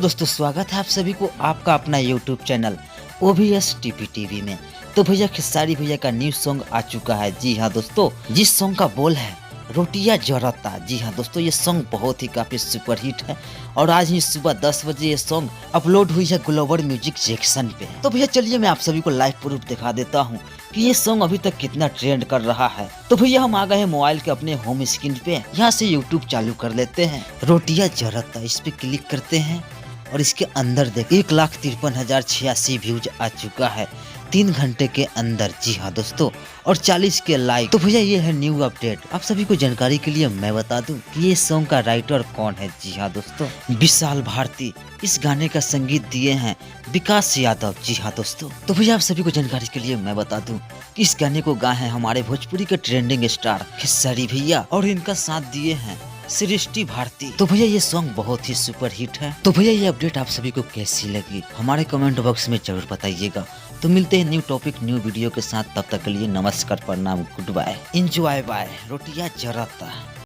Hello दोस्तों, स्वागत है आप सभी को आपका अपना यूट्यूब चैनल OVS टीवी में। तो भैया खेसारी भैया का न्यू सॉन्ग आ चुका है। जी हाँ दोस्तों, जिस सॉन्ग का बोल है रोटियां जरता। जी हाँ दोस्तों, ये सॉन्ग बहुत ही काफी सुपर हिट है और आज ही सुबह 10 बजे ये सॉन्ग अपलोड हुई है ग्लोबल म्यूजिक सेक्शन पे। तो भैया चलिए मैं आप सभी को लाइव प्रूफ दिखा देता हूँ कि ये सॉन्ग अभी तक कितना ट्रेंड कर रहा है। तो भैया हम आ गए हैं मोबाइल के अपने होम स्क्रीन पे, यहाँ से यूट्यूब चालू कर लेते हैं। रोटियां जरता इस पे क्लिक करते हैं और इसके अंदर देख 1,53,086 व्यूज आ चुका है 3 घंटे के अंदर। जी हाँ दोस्तों, और 40 के लाइक। तो भैया ये है न्यू अपडेट। आप सभी को जानकारी के लिए मैं बता दूं कि ये सॉन्ग का राइटर कौन है। जी हाँ दोस्तों, विशाल भारती। इस गाने का संगीत दिए हैं विकास यादव। जी हाँ दोस्तों, तो भैया आप सभी को जानकारी के लिए मैं बता दूं कि इस गाने को गाए हैं हमारे भोजपुरी के ट्रेंडिंग स्टार खेसारी भैया और इनका साथ दिए हैं सृष्टि भारती। तो भैया ये सॉन्ग बहुत ही सुपर हिट है। तो भैया ये अपडेट आप सभी को कैसी लगी हमारे कमेंट बॉक्स में जरूर बताइएगा। तो मिलते हैं न्यू टॉपिक न्यू वीडियो के साथ, तब तक के लिए नमस्कार, प्रणाम, गुड बाय, एंजॉय बाय। रोटियां जरता।